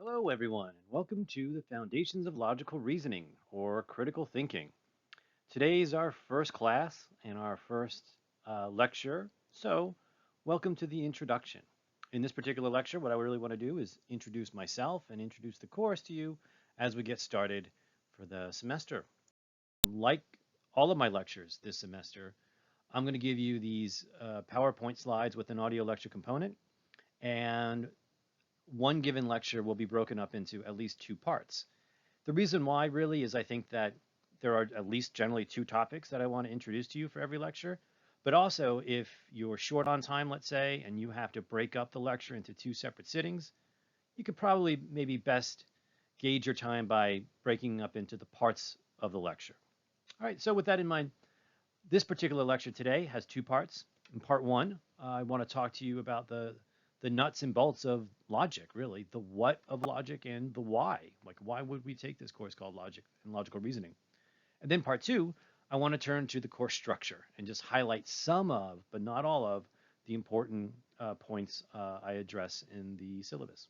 Hello, everyone, and welcome to the Foundations of Logical Reasoning, or Critical Thinking. Today is our first class and our first lecture, so welcome to the introduction. In this particular lecture, what I really want to do is introduce myself and introduce the course to you as we get started for the semester. Like all of my lectures this semester, I'm going to give you these PowerPoint slides with an audio lecture component, and one given lecture will be broken up into at least two parts. The reason why really is I think that there are at least generally two topics that I want to introduce to you for every lecture. But also, if you're short on time, let's say, and you have to break up the lecture into two separate sittings, you could probably maybe best gauge your time by breaking up into the parts of the lecture. All right, so with that in mind, this particular lecture today has two parts. In part one, I want to talk to you about the nuts and bolts of logic, really, the what of logic and the why. Like, why would we take this course called Logic and Logical Reasoning? And then part two, I want to turn to the course structure and just highlight some of, but not all of, the important points I address in the syllabus.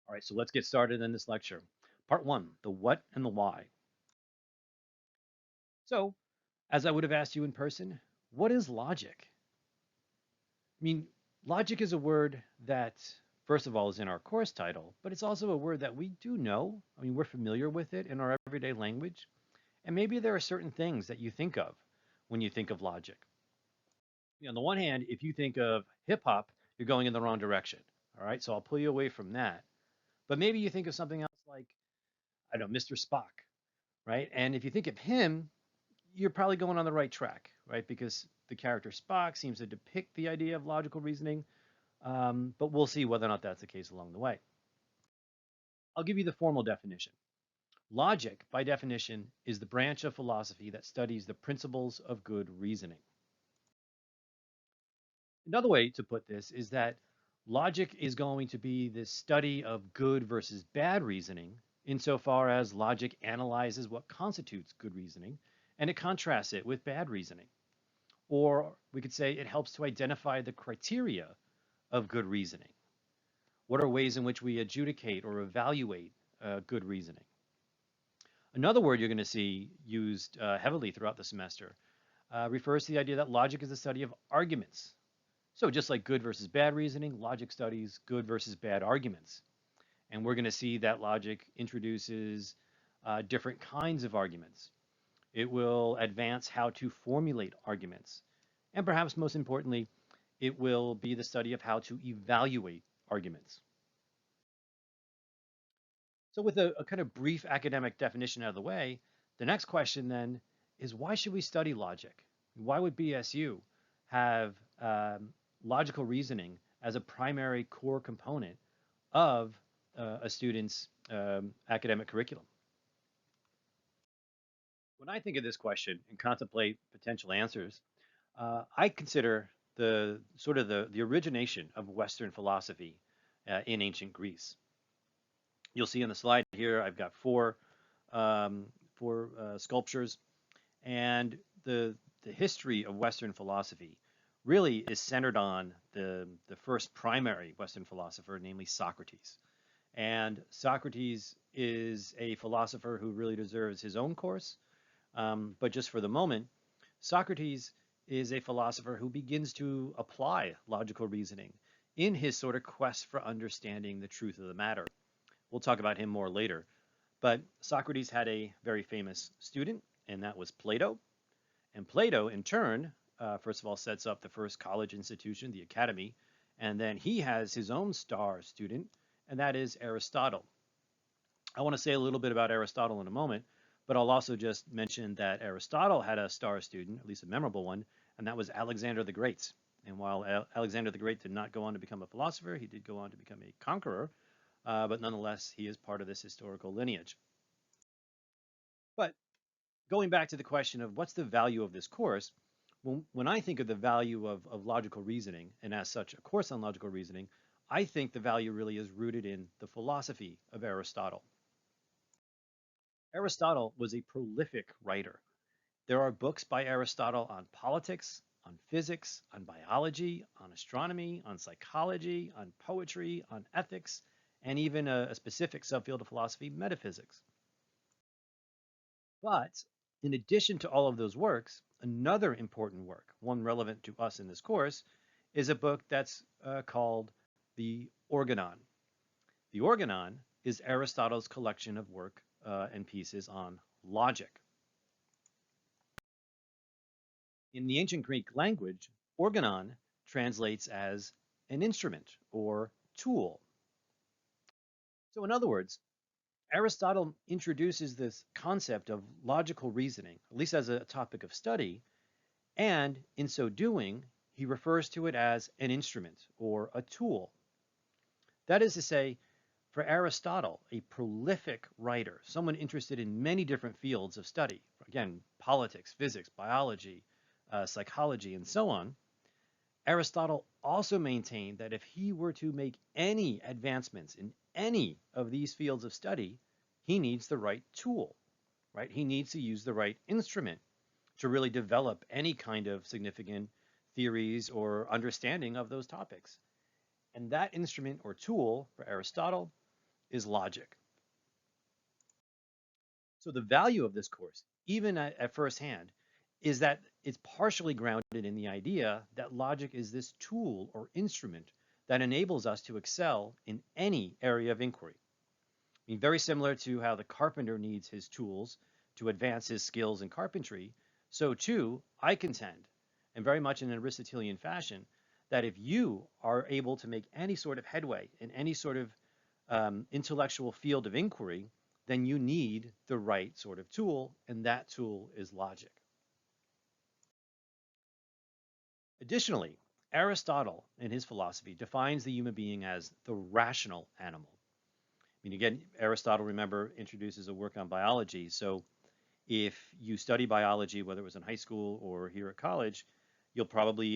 All right, so let's get started in this lecture. Part one, the what and the why. So, as I would have asked you in person, what is logic? I mean, logic is a word that, first of all, is in our course title, but it's also a word that we do know. I mean, we're familiar with it in our everyday language. And maybe there are certain things that you think of when you think of logic. On the one hand, if you think of hip hop, you're going in the wrong direction. All right, so I'll pull you away from that. But maybe you think of something else like, I don't know, Mr. Spock, right? And if you think of him, you're probably going on the right track, right? Because the character Spock seems to depict the idea of logical reasoning, but we'll see whether or not that's the case along the way. I'll give you the formal definition. Logic, by definition, is the branch of philosophy that studies the principles of good reasoning. Another way to put this is that logic is going to be the study of good versus bad reasoning, insofar as logic analyzes what constitutes good reasoning and it contrasts it with bad reasoning. Or we could say it helps to identify the criteria of good reasoning. What are ways in which we adjudicate or evaluate good reasoning? Another word you're going to see used heavily throughout the semester refers to the idea that logic is the study of arguments. So just like good versus bad reasoning, logic studies good versus bad arguments. And we're going to see that logic introduces different kinds of arguments. It will advance how to formulate arguments. And perhaps most importantly, it will be the study of how to evaluate arguments. So with a kind of brief academic definition out of the way, the next question then is, why should we study logic? Why would BSU have logical reasoning as a primary core component of a student's academic curriculum? When I think of this question and contemplate potential answers, I consider the sort of the origination of Western philosophy in ancient Greece. You'll see on the slide here, I've got four sculptures, and the history of Western philosophy really is centered on the first primary Western philosopher, namely Socrates. And Socrates is a philosopher who really deserves his own course. But just for the moment, Socrates is a philosopher who begins to apply logical reasoning in his sort of quest for understanding the truth of the matter. We'll talk about him more later. But Socrates had a very famous student, and that was Plato. And Plato, in turn, first of all, sets up the first college institution, the academy, and then he has his own star student, and that is Aristotle. I want to say a little bit about Aristotle in a moment, but I'll also just mention that Aristotle had a star student, at least a memorable one, and that was Alexander the Great. And while Alexander the Great did not go on to become a philosopher, he did go on to become a conqueror, but nonetheless, he is part of this historical lineage. But going back to the question of what's the value of this course, when I think of the value of logical reasoning, and as such, a course on logical reasoning, I think the value really is rooted in the philosophy of Aristotle. Aristotle was a prolific writer, There are books by Aristotle on politics, on physics, on biology, on astronomy, on psychology, on poetry, on ethics, and even a specific subfield of philosophy, metaphysics. But in addition to all of those works, another important work, one relevant to us in this course, is a book that's called the Organon. The Organon is Aristotle's collection of work and pieces on logic. In the ancient Greek language, organon translates as an instrument or tool. So, in other words, Aristotle introduces this concept of logical reasoning, at least as a topic of study, and in so doing, he refers to it as an instrument or a tool. That is to say, for Aristotle, a prolific writer, someone interested in many different fields of study, again, politics, physics, biology, psychology, and so on, Aristotle also maintained that if he were to make any advancements in any of these fields of study, he needs the right tool, right? He needs to use the right instrument to really develop any kind of significant theories or understanding of those topics. And that instrument or tool for Aristotle is logic. So the value of this course, even at first hand, is that it's partially grounded in the idea that logic is this tool or instrument that enables us to excel in any area of inquiry. I mean, very similar to how the carpenter needs his tools to advance his skills in carpentry, so too, I contend, and very much in an Aristotelian fashion, that if you are able to make any sort of headway in any sort of intellectual field of inquiry, then you need the right sort of tool, and that tool is logic. Additionally, Aristotle, in his philosophy, defines the human being as the rational animal. I mean, again, Aristotle, remember, introduces a work on biology. So if you study biology, whether it was in high school or here at college, you'll probably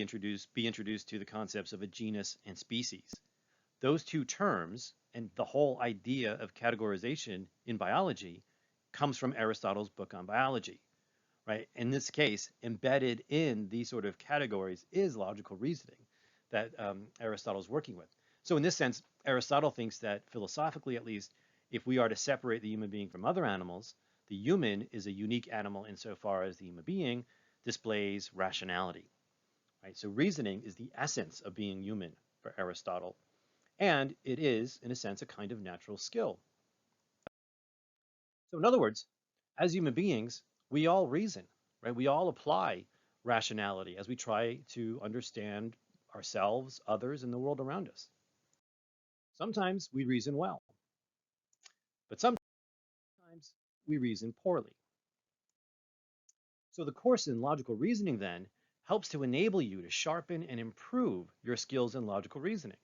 be introduced to the concepts of a genus and species. Those two terms and the whole idea of categorization in biology comes from Aristotle's book on biology, right? In this case, embedded in these sort of categories is logical reasoning that Aristotle's working with. So in this sense, Aristotle thinks that philosophically, at least, if we are to separate the human being from other animals, the human is a unique animal insofar as the human being displays rationality, right? So reasoning is the essence of being human for Aristotle, and it is, in a sense, a kind of natural skill. So in other words, as human beings, we all reason, right? We all apply rationality as we try to understand ourselves, others, and the world around us. Sometimes we reason well, but sometimes we reason poorly. So the course in logical reasoning then helps to enable you to sharpen and improve your skills in logical reasoning.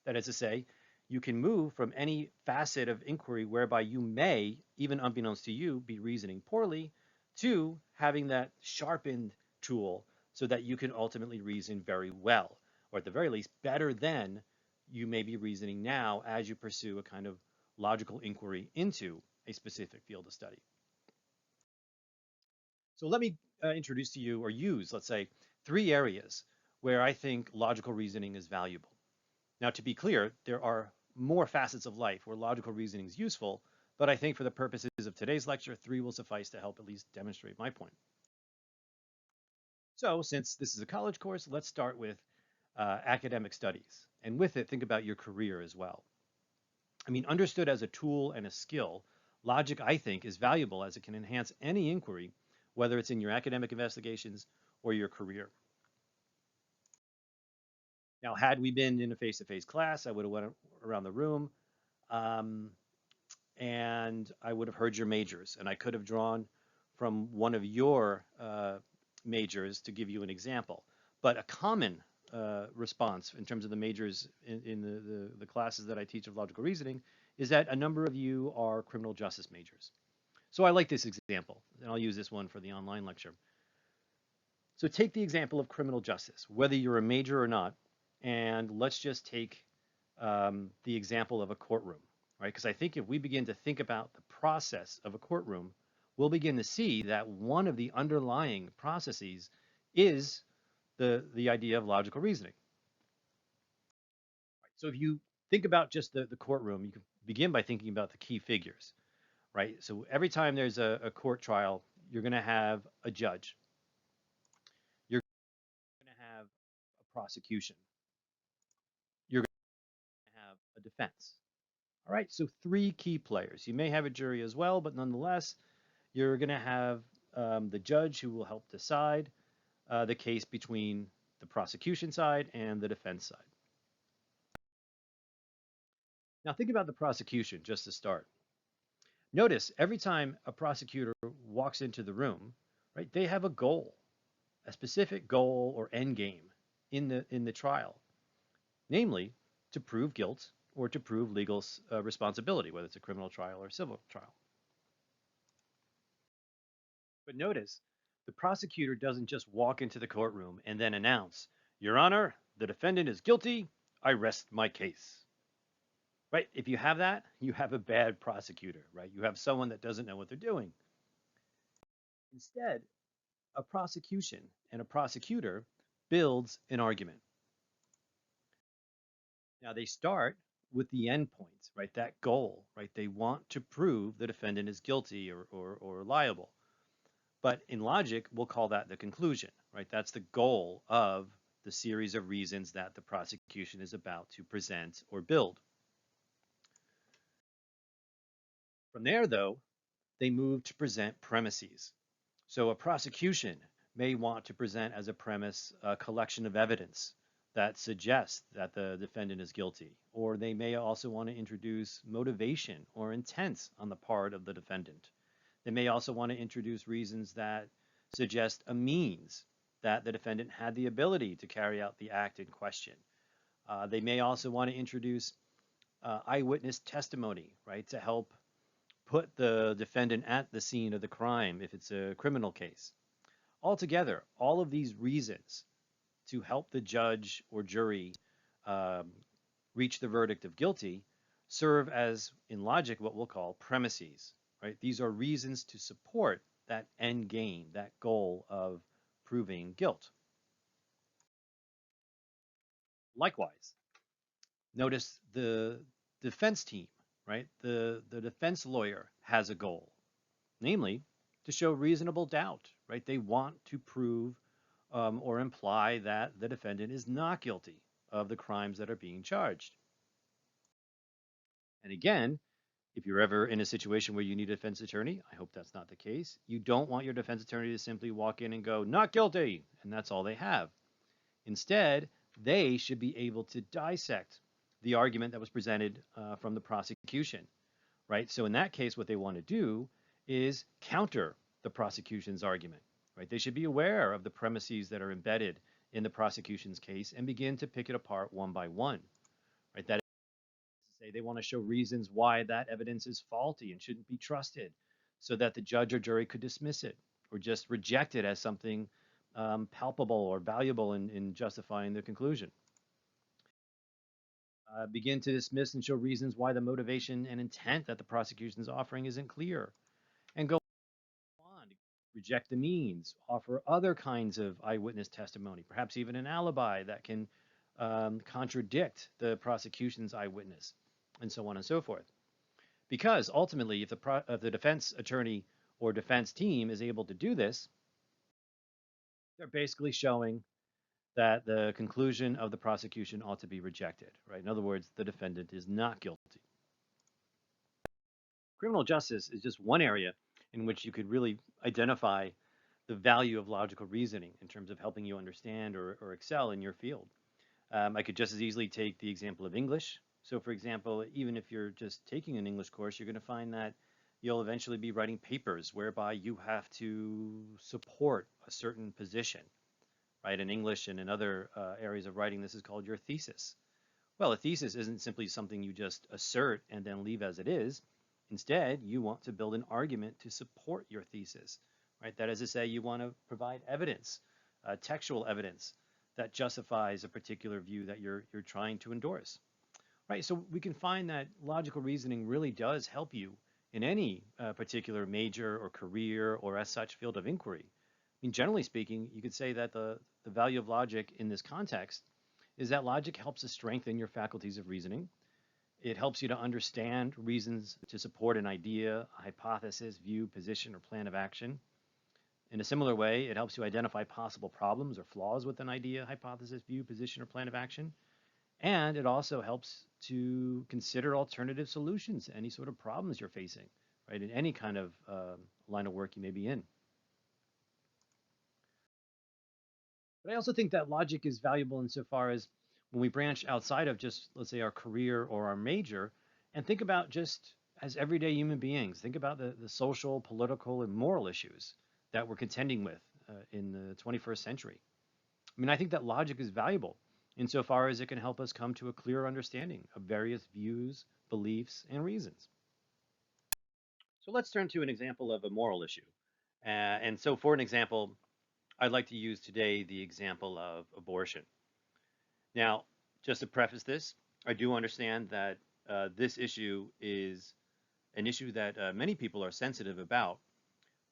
That is to say, you can move from any facet of inquiry whereby you may, even unbeknownst to you, be reasoning poorly, to having that sharpened tool so that you can ultimately reason very well, or at the very least, better than you may be reasoning now as you pursue a kind of logical inquiry into a specific field of study. So let me introduce to you or use, let's say, 3 areas where I think logical reasoning is valuable. Now, to be clear, there are more facets of life where logical reasoning is useful, but I think for the purposes of today's lecture, 3 will suffice to help at least demonstrate my point. So since this is a college course, let's start with academic studies. And with it, think about your career as well. I mean, understood as a tool and a skill, logic, I think, is valuable as it can enhance any inquiry, whether it's in your academic investigations or your career. Now, had we been in a face-to-face class, I would have went around the room and I would have heard your majors, and I could have drawn from one of your majors to give you an example. But a common response in terms of the majors in the classes that I teach of logical reasoning is that a number of you are criminal justice majors. So I like this example, and I'll use this one for the online lecture. So take the example of criminal justice, whether you're a major or not, and let's just take the example of a courtroom, right? Because I think if we begin to think about the process of a courtroom, we'll begin to see that one of the underlying processes is the idea of logical reasoning. So if you think about just the courtroom, you can begin by thinking about the key figures, right? So every time there's a court trial, you're going to have a judge. You're going to have a prosecution. You're going to have a defense. All right, so three key players. You may have a jury as well, but nonetheless, you're going to have the judge who will help decide the case between the prosecution side and the defense side. Now, think about the prosecution just to start. Notice every time a prosecutor walks into the room, right, they have a goal, a specific goal or end game in the trial, namely to prove guilt or to prove legal responsibility, whether it's a criminal trial or a civil trial. But notice the prosecutor doesn't just walk into the courtroom and then announce, Your Honor, the defendant is guilty. I rest my case. Right? If you have that, you have a bad prosecutor, right? You have someone that doesn't know what they're doing. Instead, a prosecution and a prosecutor builds an argument. Now they start with the end point, right? That goal, right? They want to prove the defendant is guilty or liable. But in logic, we'll call that the conclusion, right? That's the goal of the series of reasons that the prosecution is about to present or build. From there, though, they move to present premises. So a prosecution may want to present as a premise a collection of evidence that suggests that the defendant is guilty, or they may also want to introduce motivation or intent on the part of the defendant. They may also want to introduce reasons that suggest a means that the defendant had the ability to carry out the act in question. They may also want to introduce eyewitness testimony, right, to help put the defendant at the scene of the crime if it's a criminal case. Altogether, all of these reasons to help the judge or jury um, reach the verdict of guilty serve as, in logic, what we'll call premises, right? These are reasons to support that end game, that goal of proving guilt. Likewise, notice the defense team, right? The defense lawyer has a goal, namely to show reasonable doubt, right? They want to prove or imply that the defendant is not guilty of the crimes that are being charged. And again, if you're ever in a situation where you need a defense attorney, I hope that's not the case. You don't want your defense attorney to simply walk in and go, not guilty, and that's all they have. Instead, they should be able to dissect the argument that was presented from the prosecution, right? So in that case, what they want to do is counter the prosecution's argument, right? They should be aware of the premises that are embedded in the prosecution's case and begin to pick it apart one by one, right? That say they want to show reasons why that evidence is faulty and shouldn't be trusted so that the judge or jury could dismiss it or just reject it as something palpable or valuable in justifying the conclusion. Begin to dismiss and show reasons why the motivation and intent that the prosecution is offering isn't clear, and go on to reject the means, offer other kinds of eyewitness testimony, perhaps even an alibi that can contradict the prosecution's eyewitness, and so on and so forth. Because ultimately, if the defense attorney or defense team is able to do this, they're basically showing that the conclusion of the prosecution ought to be rejected, right? In other words, the defendant is not guilty. Criminal justice is just one area in which you could really identify the value of logical reasoning in terms of helping you understand or excel in your field. I could just as easily take the example of English. So for example, even if you're just taking an English course, you're going to find that you'll eventually be writing papers whereby you have to support a certain position, right? In English and in other areas of writing, this is called your thesis. Well, a thesis isn't simply something you just assert and then leave as it is. Instead, you want to build an argument to support your thesis, right? That is to say, you want to provide evidence, textual evidence that justifies a particular view that you're trying to endorse, right? So we can find that logical reasoning really does help you in any particular major or career or as such field of inquiry. I mean, generally speaking, you could say that the value of logic in this context is that logic helps to strengthen your faculties of reasoning. It helps you to understand reasons to support an idea, a hypothesis, view, position, or plan of action. In a similar way, it helps you identify possible problems or flaws with an idea, hypothesis, view, position, or plan of action. And it also helps to consider alternative solutions to any sort of problems you're facing, right, in any kind of line of work you may be in. But I also think that logic is valuable insofar as when we branch outside of just, let's say, our career or our major, and think about just as everyday human beings, think about the social, political, and moral issues that we're contending with in the 21st century. I mean, I think that logic is valuable insofar as it can help us come to a clearer understanding of various views, beliefs, and reasons. So let's turn to an example of a moral issue. And so, for an example, I'd like to use today the example of abortion. Now, just to preface this, I do understand that this issue is an issue that many people are sensitive about.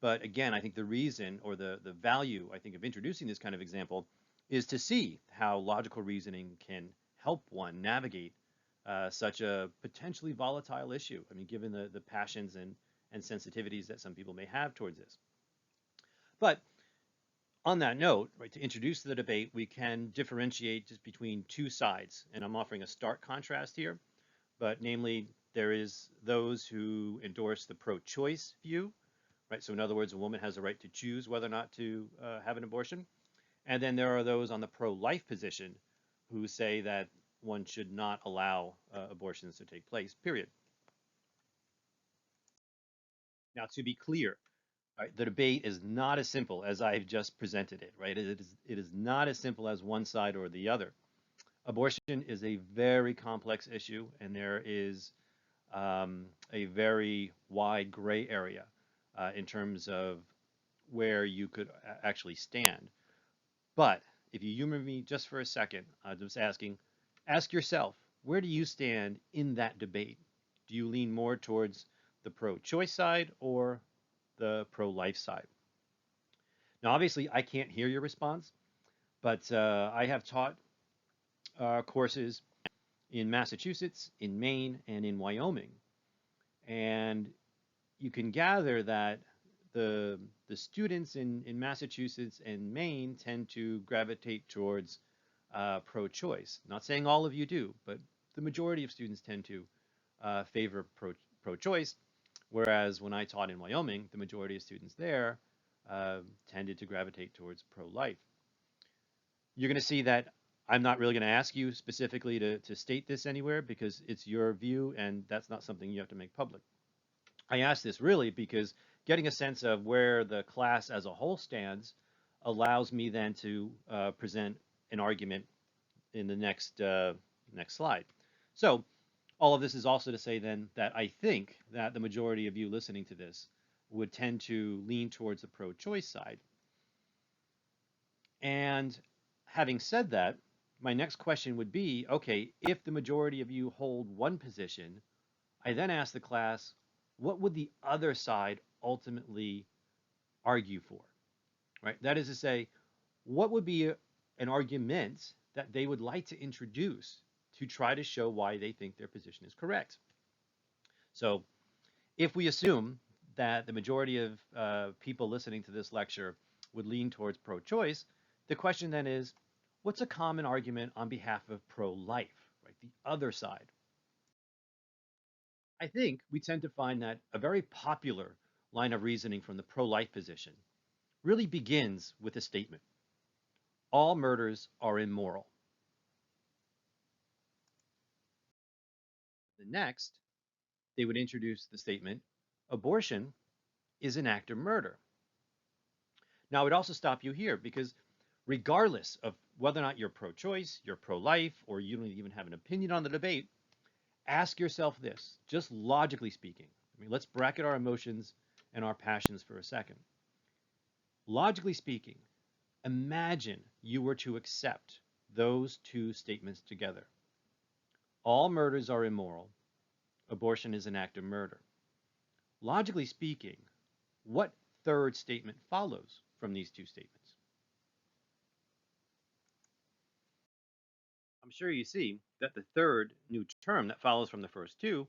But again, I think the reason or the value, I think, of introducing this kind of example is to see how logical reasoning can help one navigate such a potentially volatile issue. I mean, given the passions and sensitivities that some people may have towards this. But on that note, right, to introduce the debate, we can differentiate just between two sides. And I'm offering a stark contrast here, but namely, there is those who endorse the pro-choice view, right? So in other words, a woman has a right to choose whether or not to have an abortion. And then there are those on the pro-life position who say that one should not allow abortions to take place, period. Now, to be clear, right, the debate is not as simple as I've just presented it, right? It is not as simple as one side or the other. Abortion is a very complex issue, and there is a very wide gray area in terms of where you could actually stand. But if you humor me just for a second, I'm just ask yourself, where do you stand in that debate? Do you lean more towards the pro-choice side or the pro-life side? Now, obviously, I can't hear your response, but I have taught courses in Massachusetts, in Maine, and in Wyoming. And you can gather that the students in Massachusetts and Maine tend to gravitate towards pro-choice. Not saying all of you do, but the majority of students tend to favor pro-choice, whereas when I taught in Wyoming, the majority of students there tended to gravitate towards pro-life. You're going to see that I'm not really going to ask you specifically to state this anywhere because it's your view and that's not something you have to make public. I ask this really because getting a sense of where the class as a whole stands allows me then to present an argument in the next slide. So all of this is also to say then that I think that the majority of you listening to this would tend to lean towards the pro-choice side. And having said that, my next question would be, okay, if the majority of you hold one position, I then ask the class, what would the other side ultimately argue for, right? That is to say, what would be an argument that they would like to introduce to try to show why they think their position is correct? So if we assume that the majority of people listening to this lecture would lean towards pro-choice, the question then is, what's a common argument on behalf of pro-life, right? The other side. I think we tend to find that a very popular line of reasoning from the pro-life position really begins with a statement. All murders are immoral. The next, they would introduce the statement, abortion is an act of murder. Now, I would also stop you here because regardless of whether or not you're pro-choice, you're pro-life, or you don't even have an opinion on the debate, ask yourself this, just logically speaking. I mean, let's bracket our emotions and our passions for a second. Logically speaking, imagine you were to accept those two statements together. All murders are immoral. Abortion is an act of murder. Logically speaking, what third statement follows from these two statements? I'm sure you see that the third new term that follows from the first two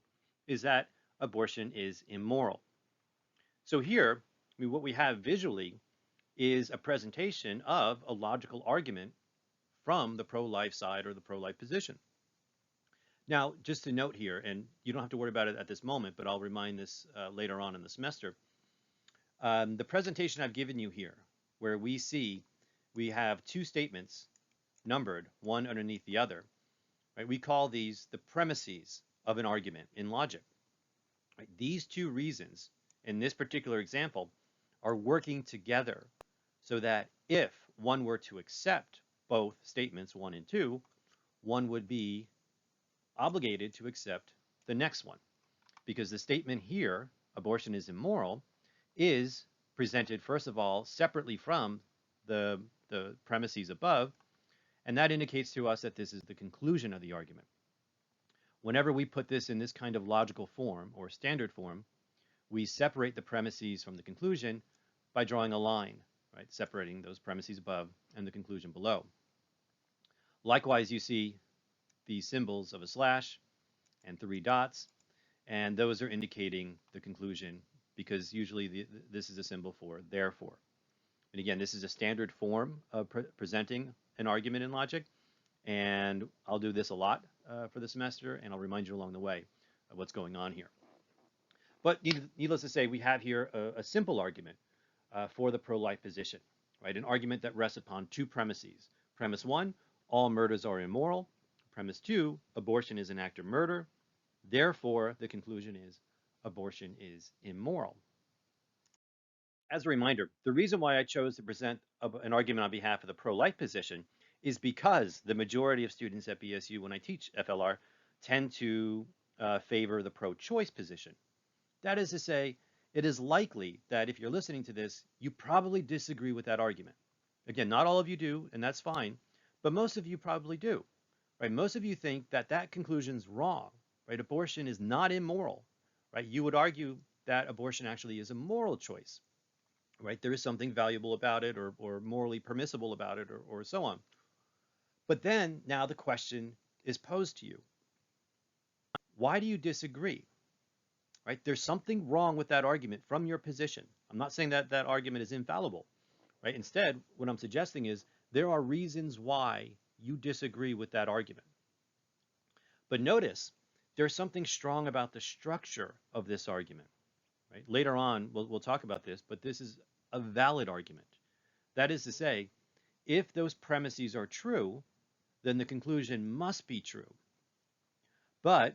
is that abortion is immoral. So here, what we have visually is a presentation of a logical argument from the pro-life side or the pro-life position. Now, just to note here, and you don't have to worry about it at this moment, but I'll remind this later on in the semester, the presentation I've given you here, where we have two statements numbered, one underneath the other, right? We call these the premises of an argument in logic. Right? These two reasons, in this particular example, are working together so that if one were to accept both statements, 1 and 2, one would be obligated to accept the next one. Because the statement here, abortion is immoral, is presented, first of all, separately from the premises above, and that indicates to us that this is the conclusion of the argument. Whenever we put this in this kind of logical form or standard form, we separate the premises from the conclusion by drawing a line, right, separating those premises above and the conclusion below. Likewise, you see the symbols of a slash and 3 dots, and those are indicating the conclusion because usually this is a symbol for therefore. And again, this is a standard form of presenting an argument in logic, and I'll do this a lot for the semester, and I'll remind you along the way of what's going on here. But needless to say, we have here a simple argument for the pro-life position, right? An argument that rests upon two premises. Premise 1, all murders are immoral. Premise 2, abortion is an act of murder. Therefore, the conclusion is abortion is immoral. As a reminder, the reason why I chose to present an argument on behalf of the pro-life position is because the majority of students at BSU, when I teach FLR, tend to favor the pro-choice position. That is to say, it is likely that if you're listening to this, you probably disagree with that argument. Again, not all of you do, and that's fine, but most of you probably do, right? Most of you think that that conclusion's wrong, right? Abortion is not immoral, right? You would argue that abortion actually is a moral choice, right? There is something valuable about it or morally permissible about it or so on. But then now the question is posed to you. Why do you disagree? Right? There's something wrong with that argument from your position. I'm not saying that that argument is infallible, right? Instead, what I'm suggesting is there are reasons why you disagree with that argument. But notice there's something strong about the structure of this argument, right? Later on, we'll talk about this, but this is a valid argument. That is to say, if those premises are true, then the conclusion must be true. But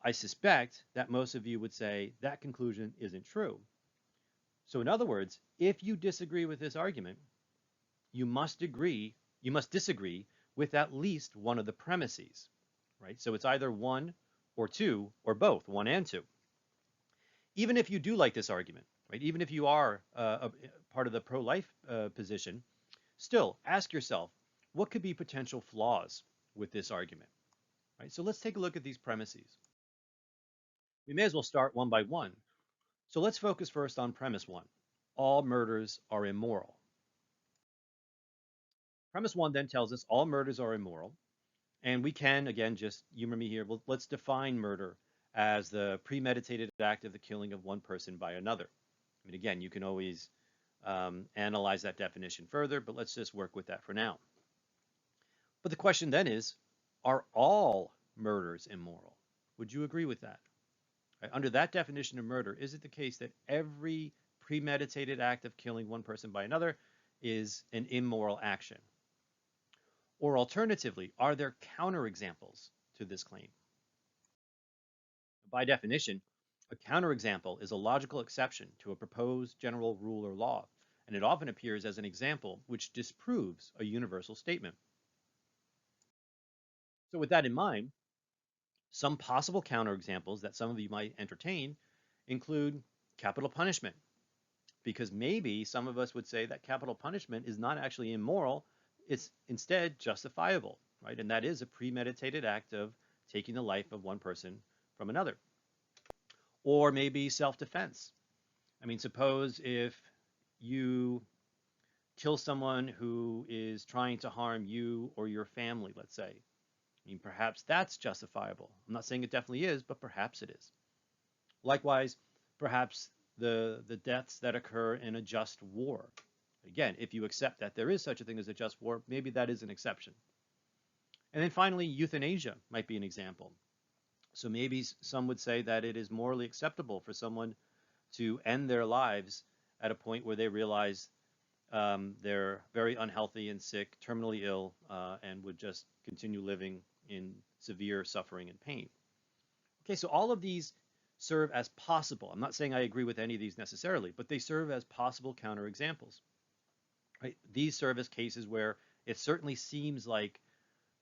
I suspect that most of you would say that conclusion isn't true. So in other words, if you disagree with this argument, you must disagree with at least one of the premises, right? So it's either 1 or 2 or both, 1 and 2. Even if you do like this argument, right? Even if you are a part of the pro-life position, still ask yourself, what could be potential flaws with this argument, right? So let's take a look at these premises. We may as well start one by one. So let's focus first on premise 1. All murders are immoral. Premise 1 then tells us all murders are immoral. And we can, again, just humor me here, let's define murder as the premeditated act of the killing of one person by another. I mean, again, you can always analyze that definition further, but let's just work with that for now. But the question then is, are all murders immoral? Would you agree with that? Right? Under that definition of murder, is it the case that every premeditated act of killing one person by another is an immoral action? Or alternatively, are there counterexamples to this claim? By definition, a counterexample is a logical exception to a proposed general rule or law, and it often appears as an example which disproves a universal statement. So with that in mind, some possible counterexamples that some of you might entertain include capital punishment, because maybe some of us would say that capital punishment is not actually immoral, it's instead justifiable, right? And that is a premeditated act of taking the life of one person from another. or maybe self-defense. I mean, suppose if you kill someone who is trying to harm you or your family, let's say. I mean, perhaps that's justifiable. I'm not saying it definitely is, but perhaps it is. Likewise, perhaps the deaths that occur in a just war. Again, if you accept that there is such a thing as a just war, maybe that is an exception. And then finally, euthanasia might be an example. So maybe some would say that it is morally acceptable for someone to end their lives at a point where they realize they're very unhealthy and sick, terminally ill, and would just continue living in severe suffering and pain. Okay, so all of these serve as possible. I'm not saying I agree with any of these necessarily, but they serve as possible counterexamples. Right? These serve as cases where it certainly seems like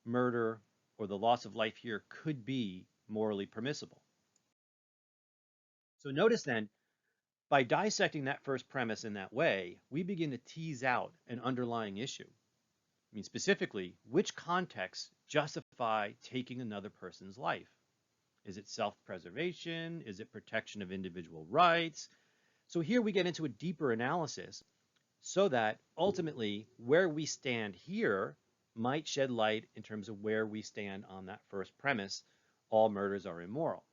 murder or the loss of life here could be morally permissible. So notice then, by dissecting that first premise in that way, we begin to tease out an underlying issue. I mean, specifically, which contexts justify taking another person's life? Is it self-preservation? Is it protection of individual rights? So here we get into a deeper analysis so that ultimately where we stand here might shed light in terms of where we stand on that first premise, all murders are immoral.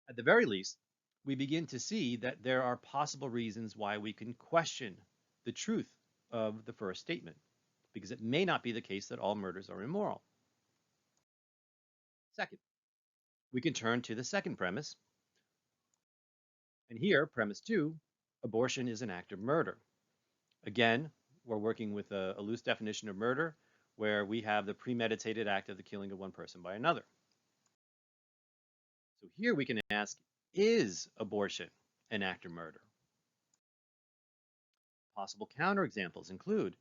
At the very least, we begin to see that there are possible reasons why we can question the truth of the first statement, because it may not be the case that all murders are immoral. Second, we can turn to the second premise. And here, premise two, abortion is an act of murder. Again, we're working with a loose definition of murder where we have the premeditated act of the killing of one person by another. So here we can ask, is abortion an act of murder? Possible counterexamples include,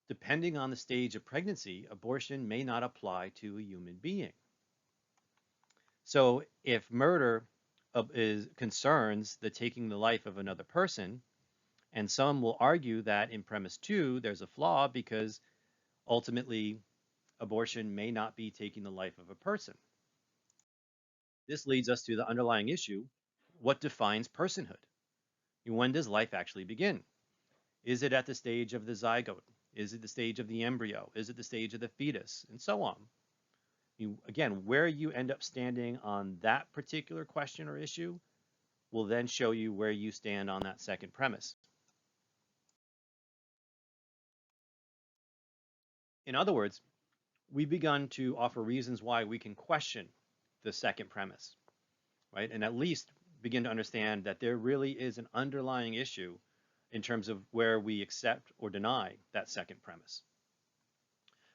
depending on the stage of pregnancy, abortion may not apply to a human being. So if murder concerns the taking the life of another person, and some will argue that in premise two, there's a flaw because ultimately abortion may not be taking the life of a person. This leads us to the underlying issue. What defines personhood? When does life actually begin? Is it at the stage of the zygote? Is it the stage of the embryo? Is it the stage of the fetus? And so on. Again, where you end up standing on that particular question or issue will then show you where you stand on that second premise. In other words, we've begun to offer reasons why we can question the second premise, right? And at least begin to understand that there really is an underlying issue in terms of where we accept or deny that second premise.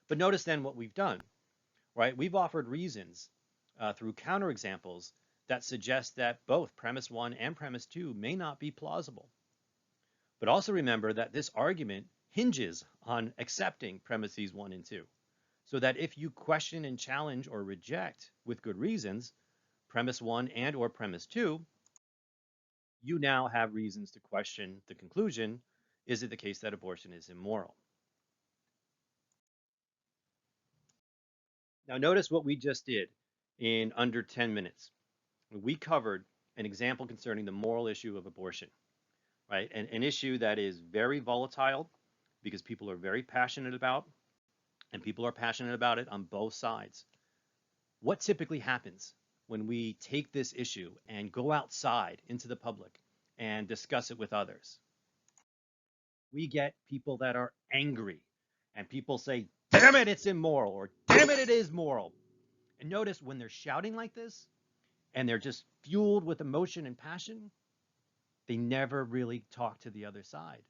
But notice then what we've done, right? We've offered reasons through counterexamples that suggest that both premise one and premise two may not be plausible. But also remember that this argument hinges on accepting premises one and two, so that if you question and challenge or reject with good reasons premise one and or premise two, you now have reasons to question the conclusion, is it the case that abortion is immoral? Now notice what we just did in under 10 minutes. We covered an example concerning the moral issue of abortion, right? An issue that is very volatile because people are very passionate about, and people are passionate about it on both sides. What typically happens when we take this issue and go outside into the public and discuss it with others? We get people that are angry, and people say, damn it, it's immoral, or damn it, it is moral. And notice when they're shouting like this, and they're just fueled with emotion and passion, they never really talk to the other side.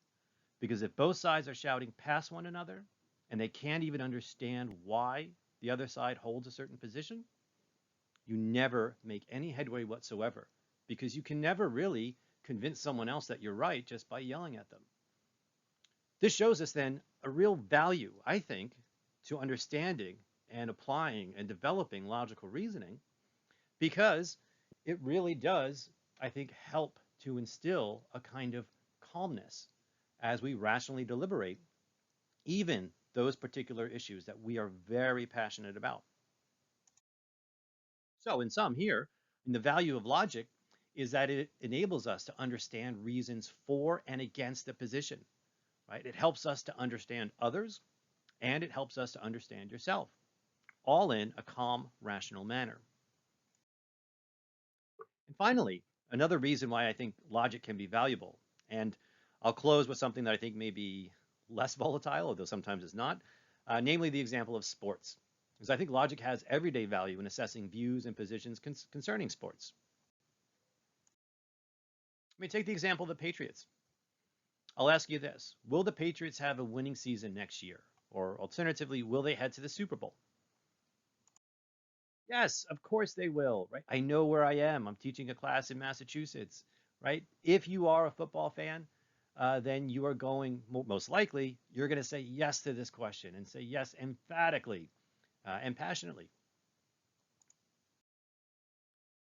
Because if both sides are shouting past one another, and they can't even understand why the other side holds a certain position, you never make any headway whatsoever, because you can never really convince someone else that you're right just by yelling at them. This shows us then a real value, I think, to understanding and applying and developing logical reasoning, because it really does, I think, help to instill a kind of calmness as we rationally deliberate even those particular issues that we are very passionate about. So in sum here, And the value of logic is that it enables us to understand reasons for and against a position, right? It helps us to understand others and it helps us to understand yourself, all in a calm, rational manner. And finally, another reason why I think logic can be valuable, and I'll close with something that I think may be less volatile, although sometimes it's not, namely the example of sports. Because I think logic has everyday value in assessing views and positions concerning sports. I mean, take the example of the Patriots. I'll ask you this. Will the Patriots have a winning season next year? Or alternatively, will they head to the Super Bowl? Yes, of course they will, right? I know where I am. I'm teaching a class in Massachusetts, right? If you are a football fan, then you are going, most likely, you're going to say yes to this question and say yes emphatically and passionately.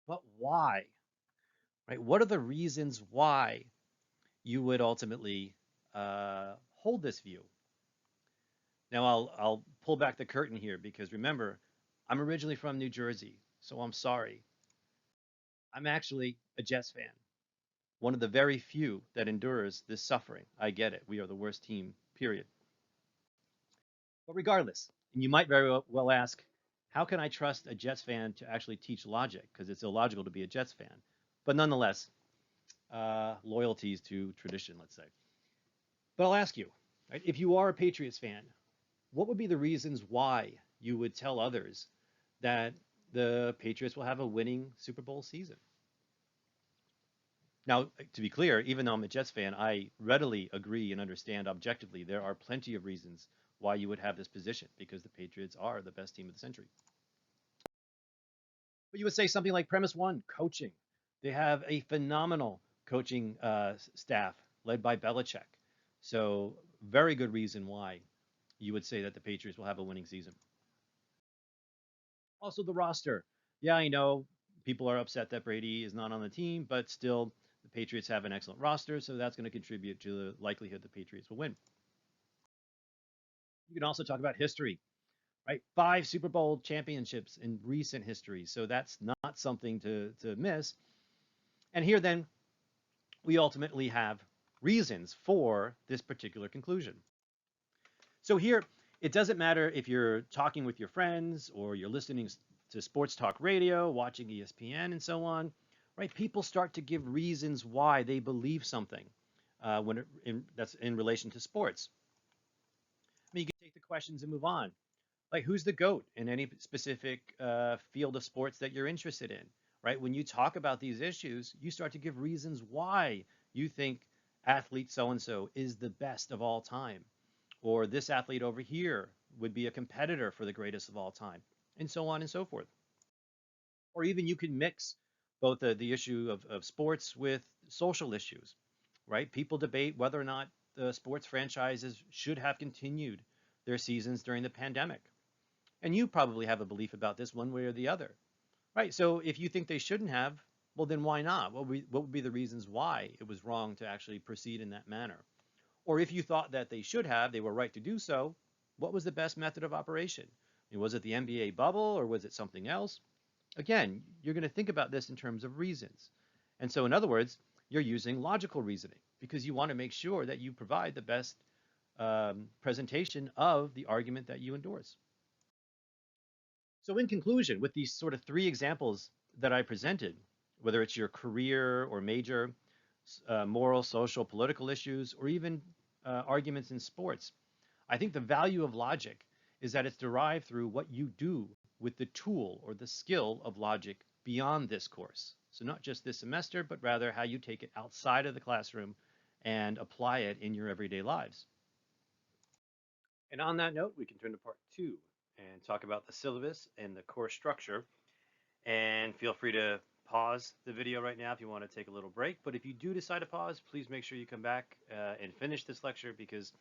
But why, right? What are the reasons why you would ultimately hold this view? Now, I'll pull back the curtain here because remember, I'm originally from New Jersey, so I'm sorry. I'm actually a Jets fan, one of the very few that endures this suffering. I get it. We are the worst team, period. But regardless, and you might very well ask, how can I trust a Jets fan to actually teach logic? Because it's illogical to be a Jets fan. But nonetheless, loyalties to tradition, let's say. But I'll ask you, right, if you are a Patriots fan, what would be the reasons why you would tell others that the Patriots will have a winning Super Bowl season? Now, to be clear, even though I'm a Jets fan, I readily agree and understand objectively there are plenty of reasons why you would have this position because the Patriots are the best team of the century. But you would say something like premise one, coaching. They have a phenomenal coaching staff led by Belichick. So, very good reason why you would say that the Patriots will have a winning season. Also, the roster. Yeah, I know people are upset that Brady is not on the team, but still, the Patriots have an excellent roster, so that's going to contribute to the likelihood the Patriots will win. You can also talk about history, right? 5 Super Bowl championships in recent history, so that's not something to miss. And here, then, we ultimately have reasons for this particular conclusion. So here, it doesn't matter if you're talking with your friends or you're listening to sports talk radio, watching ESPN, and so on, right? People start to give reasons why they believe something that's in relation to sports. I mean, you can take the questions and move on. Like, who's the GOAT in any specific field of sports that you're interested in, right? When you talk about these issues, you start to give reasons why you think athlete so and so is the best of all time or this athlete over here would be a competitor for the greatest of all time, and so on and so forth. Or even you can mix both the issue of sports with social issues, right? People debate whether or not the sports franchises should have continued their seasons during the pandemic. And you probably have a belief about this one way or the other, right? So if you think they shouldn't have, well, then why not? What would be the reasons why it was wrong to actually proceed in that manner? Or if you thought that they should have, they were right to do so, what was the best method of operation? I mean, was it the NBA bubble or was it something else? Again, you're going to think about this in terms of reasons. And so, in other words, you're using logical reasoning because you want to make sure that you provide the best presentation of the argument that you endorse. So, in conclusion, with these sort of 3 examples that I presented, whether it's your career or major, moral, social, political issues, or even arguments in sports, I think the value of logic is that it's derived through what you do with the tool or the skill of logic beyond this course. So, not just this semester, but rather how you take it outside of the classroom and apply it in your everyday lives. And on that note, we can turn to part 2 and talk about the syllabus and the course structure. And feel free to pause the video right now if you want to take a little break. But if you do decide to pause, please make sure you come back and finish this lecture because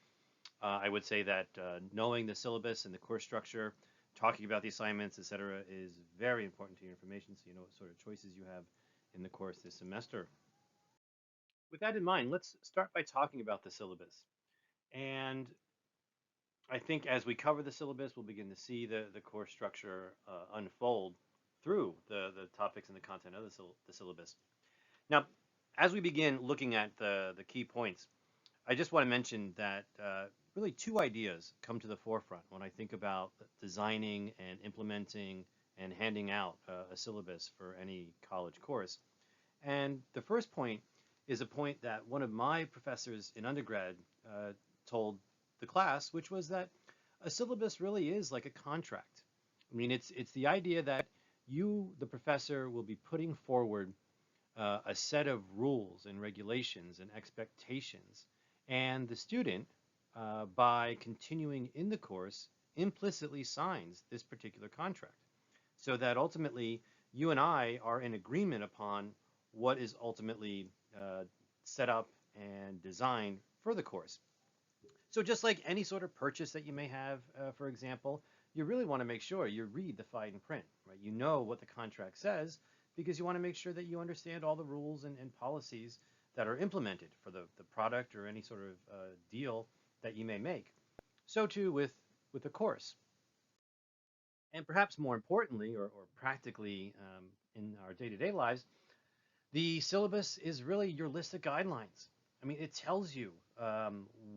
I would say that knowing the syllabus and the course structure, talking about the assignments, etc., is very important to your information so you know what sort of choices you have in the course this semester. With that in mind, let's start by talking about the syllabus. And I think as we cover the syllabus, we'll begin to see the course structure unfold. through the topics and the content of the syllabus. Now, as we begin looking at the key points, I just want to mention that really two ideas come to the forefront when I think about designing and implementing and handing out a syllabus for any college course. And the first point is a point that one of my professors in undergrad told the class, which was that a syllabus really is like a contract. I mean, it's the idea that you, the professor, will be putting forward a set of rules and regulations and expectations, and the student, by continuing in the course, implicitly signs this particular contract, so that ultimately you and I are in agreement upon what is ultimately set up and designed for the course. So just like any sort of purchase that you may have, for example, you really want to make sure you read the fine print, right? You know what the contract says because you want to make sure that you understand all the rules and policies that are implemented for the product or any sort of deal that you may make. So too with a course. And perhaps more importantly, or practically in our day-to-day lives, the syllabus is really your list of guidelines. I mean, it tells you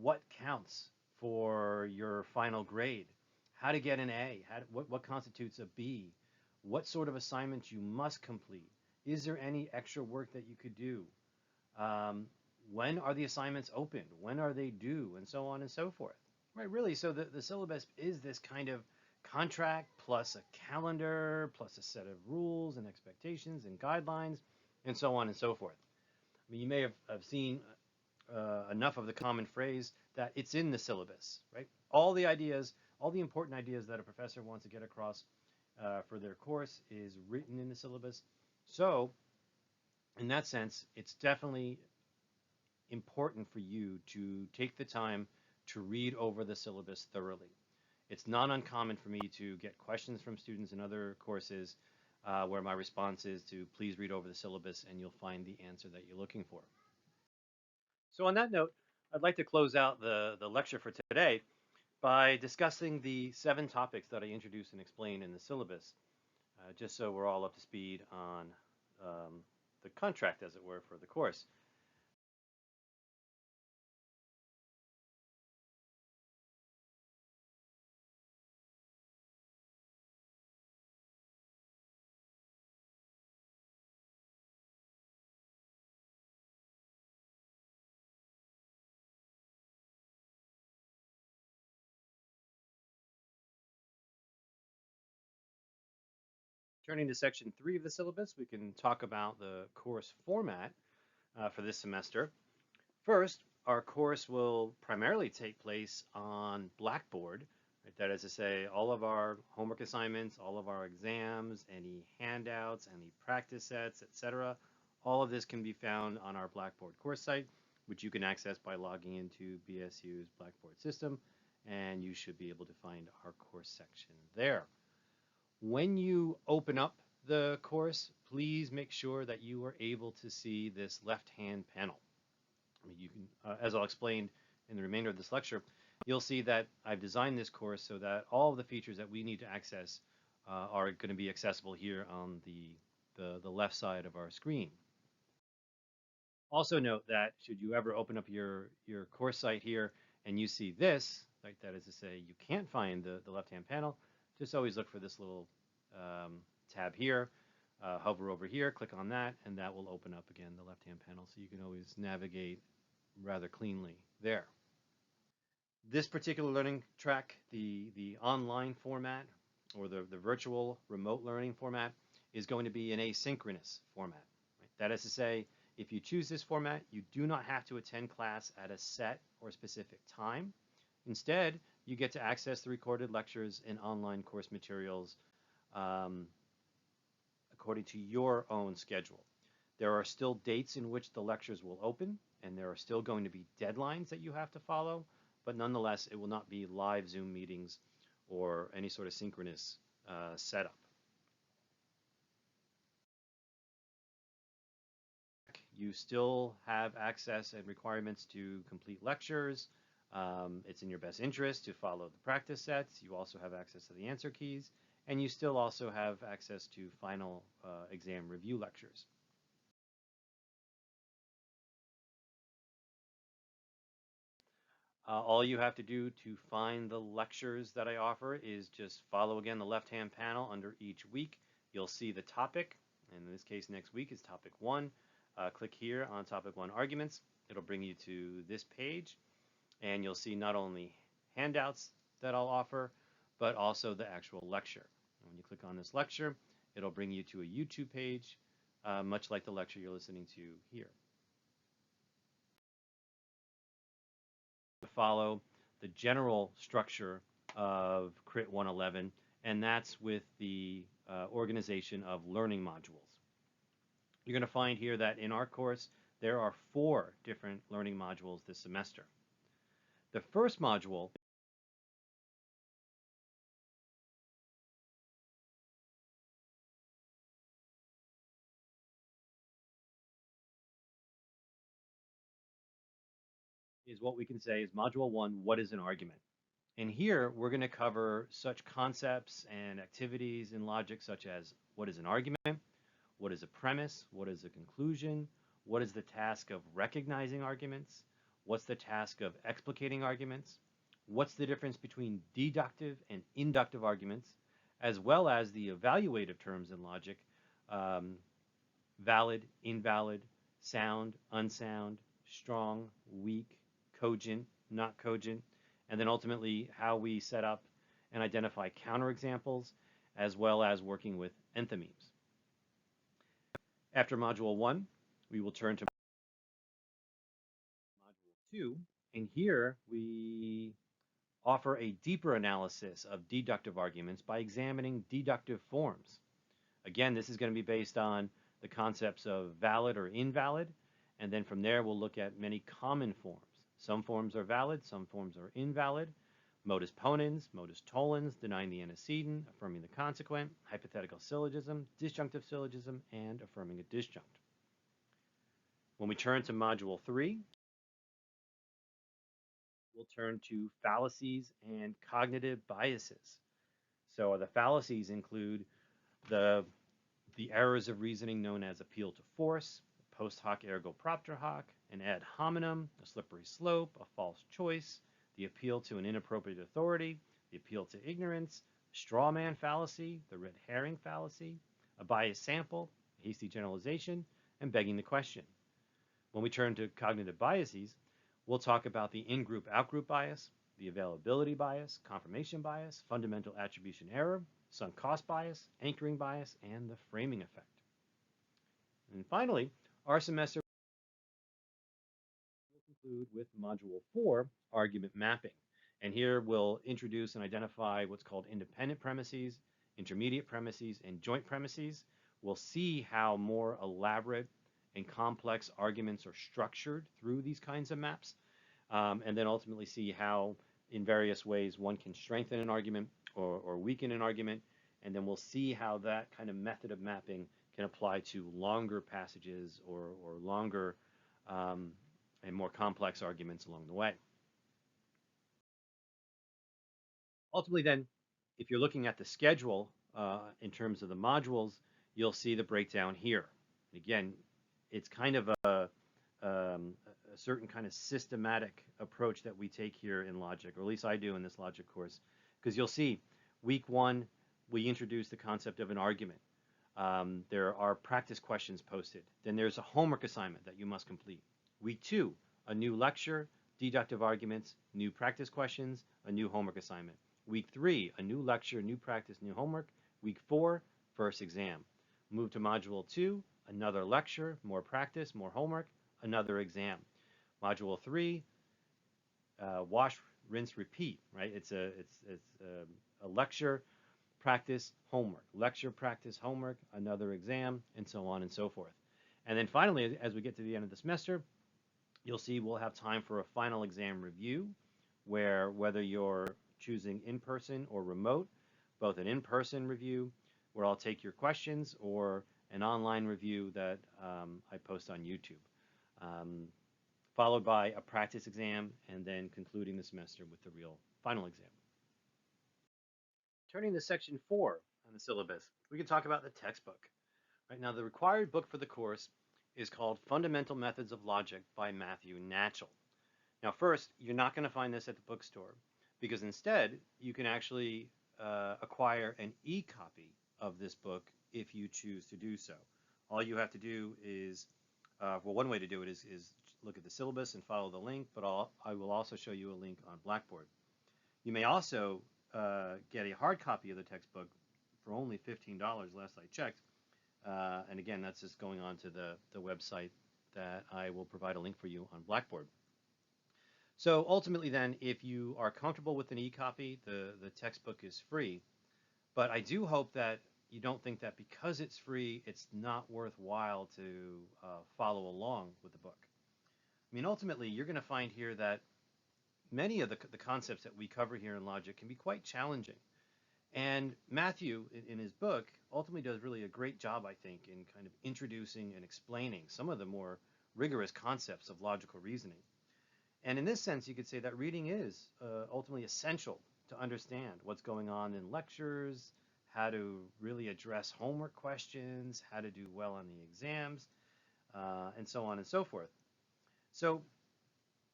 what counts for your final grade, how to get an A, what constitutes a B, what sort of assignments you must complete. Is there any extra work that you could do? Um, when are the assignments opened? When are they due? And so on and so forth. Right, really, so the syllabus is this kind of contract plus a calendar plus a set of rules and expectations and guidelines and so on and so forth. I mean, you may have seen enough of the common phrase that it's in the syllabus, right? All the ideas, all the important ideas that a professor wants to get across for their course is written in the syllabus. So, in that sense, it's definitely important for you to take the time to read over the syllabus thoroughly. It's not uncommon for me to get questions from students in other courses where my response is to please read over the syllabus and you'll find the answer that you're looking for. So on that note, I'd like to close out the lecture for today by discussing the 7 topics that I introduced and explained in the syllabus, just so we're all up to speed on the contract, as it were, for the course. Turning to section 3 of the syllabus, we can talk about the course format for this semester. First, our course will primarily take place on Blackboard. Right? That is to say, all of our homework assignments, all of our exams, any handouts, any practice sets, etc. All of this can be found on our Blackboard course site, which you can access by logging into BSU's Blackboard system, and you should be able to find our course section there. When you open up the course, please make sure that you are able to see this left-hand panel. You can, as I'll explain in the remainder of this lecture, you'll see that I've designed this course so that all of the features that we need to access are going to be accessible here on the left side of our screen. Also note that should you ever open up your course site here and you see this, like that is to say you can't find the left-hand panel, just always look for this little tab here, hover over here, click on that, and that will open up again the left-hand panel so you can always navigate rather cleanly there. This particular learning track, the online format or the virtual remote learning format, is going to be an asynchronous format. Right? That is to say, if you choose this format, you do not have to attend class at a set or specific time. Instead, you get to access the recorded lectures and online course materials according to your own schedule. There are still dates in which the lectures will open, and there are still going to be deadlines that you have to follow, but nonetheless, it will not be live Zoom meetings or any sort of synchronous setup. You still have access and requirements to complete lectures. It's in your best interest to follow the practice sets. You also have access to the answer keys, and you still also have access to final exam review lectures. All you have to do to find the lectures that I offer is just follow again the left-hand panel under each week. You'll see the topic, and in this case next week is topic 1. Click here on topic 1 arguments. It'll bring you to this page, and you'll see not only handouts that I'll offer, but also the actual lecture. And when you click on this lecture, it'll bring you to a YouTube page, much like the lecture you're listening to here. Follow the general structure of Crit 111, and that's with the organization of learning modules. You're going to find here that in our course, there are 4 different learning modules this semester. The first module is what we can say is Module 1, what is an argument? And here we're going to cover such concepts and activities in logic such as what is an argument, what is a premise, what is a conclusion, what is the task of recognizing arguments, what's the task of explicating arguments, what's the difference between deductive and inductive arguments, as well as the evaluative terms in logic, valid, invalid, sound, unsound, strong, weak, cogent, not cogent, and then ultimately how we set up and identify counterexamples, as well as working with enthymemes. After Module 1, we will turn to Module 2, and here we offer a deeper analysis of deductive arguments by examining deductive forms. Again, this is going to be based on the concepts of valid or invalid, and then from there we'll look at many common forms. Some forms are valid, some forms are invalid. Modus ponens, modus tollens, denying the antecedent, affirming the consequent, hypothetical syllogism, disjunctive syllogism, and affirming a disjunct. When we turn to Module 3, we'll turn to fallacies and cognitive biases. So the fallacies include the errors of reasoning known as appeal to force, post hoc ergo propter hoc, an ad hominem, a slippery slope, a false choice, the appeal to an inappropriate authority, the appeal to ignorance, straw man fallacy, the red herring fallacy, a biased sample, a hasty generalization, and begging the question. When we turn to cognitive biases, we'll talk about the in-group, out-group bias, the availability bias, confirmation bias, fundamental attribution error, sunk cost bias, anchoring bias, and the framing effect. And finally, our semester will conclude with Module 4, argument mapping. And here we'll introduce and identify what's called independent premises, intermediate premises, and joint premises. We'll see how more elaborate and complex arguments are structured through these kinds of maps, and then ultimately see how in various ways one can strengthen an argument or weaken an argument, and then we'll see how that kind of method of mapping can apply to longer passages or longer and more complex arguments along the way. Ultimately then, if you're looking at the schedule in terms of the modules, you'll see the breakdown here. Again, it's kind of a certain kind of systematic approach that we take here in logic, or at least I do in this logic course, because you'll see week 1, we introduce the concept of an argument. There are practice questions posted. Then there's a homework assignment that you must complete. Week 2, a new lecture, deductive arguments, new practice questions, a new homework assignment. Week 3, a new lecture, new practice, new homework. Week 4, first exam. Move to Module 2, another lecture, more practice, more homework, another exam. Module 3, wash, rinse, repeat, right? It's a lecture, practice, homework, lecture, practice, homework, another exam, and so on and so forth. And then finally, as we get to the end of the semester, you'll see we'll have time for a final exam review, where whether you're choosing in-person or remote, both an in-person review where I'll take your questions, or an online review that I post on YouTube, followed by a practice exam, and then concluding the semester with the real final exam. Turning to section 4, and the syllabus, we can talk about the textbook. Right now, the required book for the course is called Fundamental Methods of Logic by Matthew Natchell. Now, first, you're not going to find this at the bookstore because instead, you can actually acquire an e-copy of this book if you choose to do so. All you have to do is, well, one way to do it is look at the syllabus and follow the link, but I will also show you a link on Blackboard. You may also get a hard copy of the textbook for only $15 last I checked. And again, that's just going on to the website that I will provide a link for you on Blackboard. So ultimately then, if you are comfortable with an e-copy, the textbook is free. But I do hope that you don't think that because it's free, it's not worthwhile to follow along with the book. I mean, ultimately, you're going to find here that many of the concepts that we cover here in logic can be quite challenging. And Matthew, in his book, ultimately does really a great job, I think, in kind of introducing and explaining some of the more rigorous concepts of logical reasoning. And in this sense, you could say that reading is ultimately essential to understand what's going on in lectures, how to really address homework questions, how to do well on the exams, and so on and so forth. So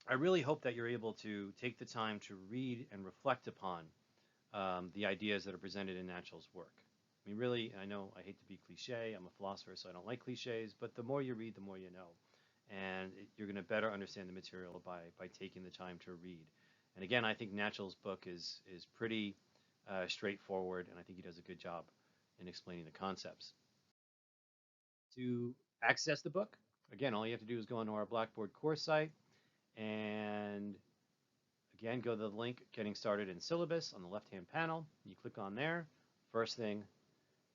I really hope that you're able to take the time to read and reflect upon the ideas that are presented in Natchell's work. I mean, really, I know I hate to be cliche. I'm a philosopher, so I don't like cliches, but the more you read, the more you know. And you're going to better understand the material by taking the time to read. And again, I think Natchell's book is pretty straightforward, and I think he does a good job in explaining the concepts. To access the book, again, all you have to do is go onto our Blackboard course site and again, go to the link Getting Started in Syllabus on the left-hand panel. You click on there. First thing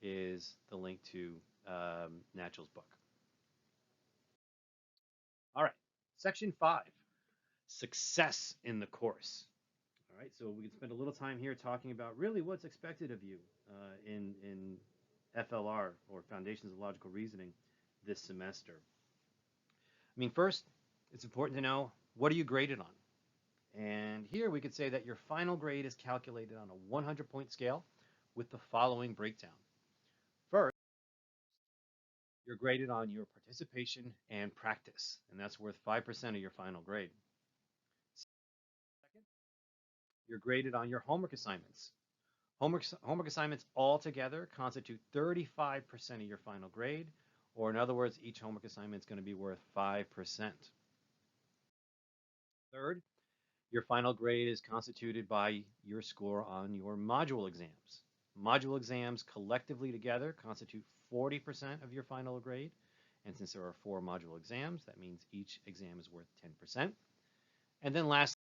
is the link to Natchell's book. All right, Section 5, Success in the Course. All right, so we can spend a little time here talking about really what's expected of you in FLR, or Foundations of Logical Reasoning, this semester. I mean, first, it's important to know, what are you graded on? And here we could say that your final grade is calculated on a 100-point scale with the following breakdown. First, you're graded on your participation and practice, and that's worth 5% of your final grade. Second, you're graded on your homework assignments. Homework assignments altogether constitute 35% of your final grade, or in other words, each homework assignment is going to be worth 5%. Third, your final grade is constituted by your score on your module exams. Module exams collectively together constitute 40% of your final grade. And since there are 4 module exams, that means each exam is worth 10%. And then lastly,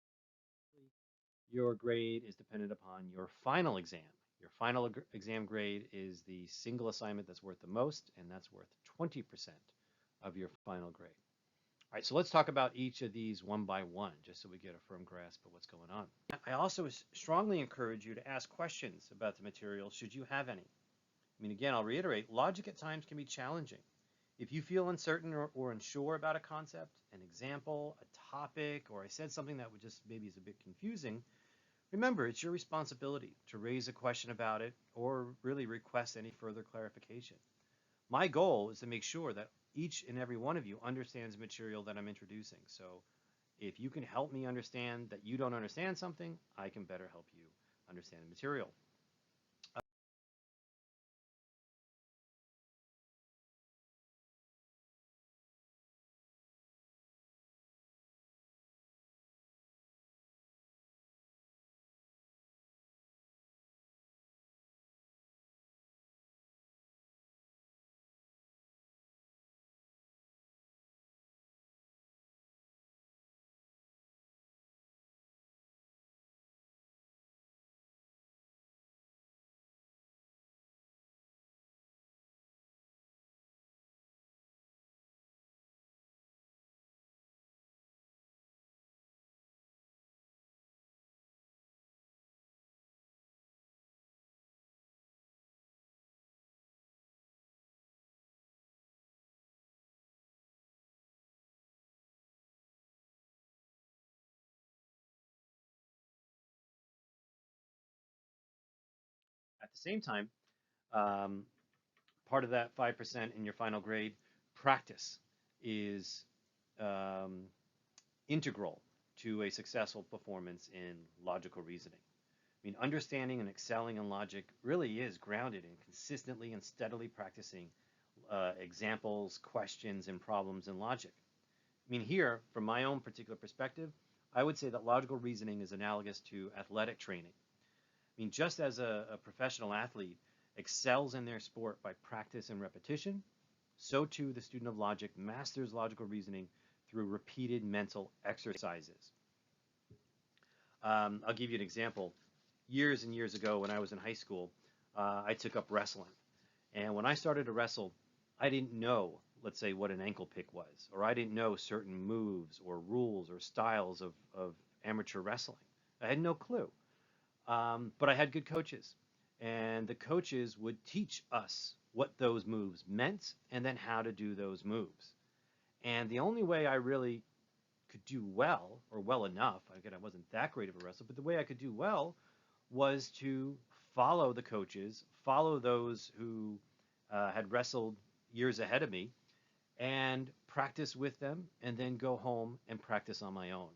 your grade is dependent upon your final exam. Your final exam grade is the single assignment that's worth the most, and that's worth 20% of your final grade. All right, so let's talk about each of these one by one, just so we get a firm grasp of what's going on. I also strongly encourage you to ask questions about the material, should you have any. I mean, again, I'll reiterate, logic at times can be challenging. If you feel uncertain or unsure about a concept, an example, a topic, or I said something that would just maybe is a bit confusing, remember, it's your responsibility to raise a question about it or really request any further clarification. My goal is to make sure that each and every one of you understands the material that I'm introducing. So if you can help me understand that you don't understand something, I can better help you understand the material. At the same time, Um, Part of that 5% in your final grade, practice is um, integral to a successful performance in logical reasoning. I mean, understanding and excelling in logic really is grounded in consistently and steadily practicing examples, questions, and problems in logic. I mean, here, from my own particular perspective, I would say that logical reasoning is analogous to athletic training. I mean, just as a professional athlete excels in their sport by practice and repetition, so too the student of logic masters logical reasoning through repeated mental exercises. I'll give you an example. Years and years ago, when I was in high school, I took up wrestling. And when I started to wrestle, I didn't know, let's say, what an ankle pick was, or I didn't know certain moves or rules or styles of amateur wrestling. I had no clue. But I had good coaches, and the coaches would teach us what those moves meant and then how to do those moves. And the only way I really could do well, or well enough, again, I wasn't that great of a wrestler, but the way I could do well was to follow the coaches, follow those who had wrestled years ahead of me, and practice with them, and then go home and practice on my own.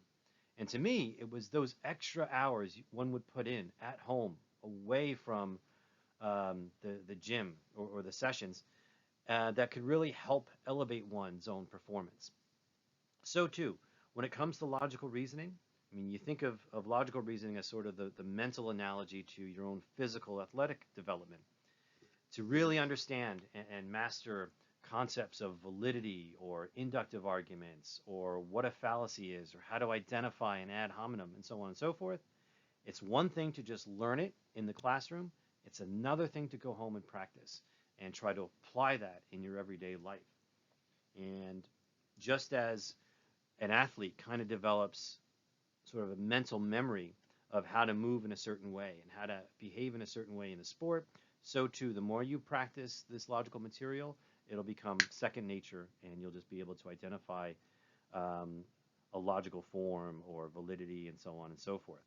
And to me, it was those extra hours one would put in at home, away from the gym or the sessions, that could really help elevate one's own performance. So too, when it comes to logical reasoning, I mean, you think of logical reasoning as sort of the mental analogy to your own physical athletic development. To really understand and master concepts of validity or inductive arguments or what a fallacy is or how to identify an ad hominem and so on and so forth, it's one thing to just learn it in the classroom. It's another thing to go home and practice and try to apply that in your everyday life. And just as an athlete kind of develops sort of a mental memory of how to move in a certain way and how to behave in a certain way in the sport, so too, the more you practice this logical material, it'll become second nature and you'll just be able to identify um, a logical form or validity and so on and so forth.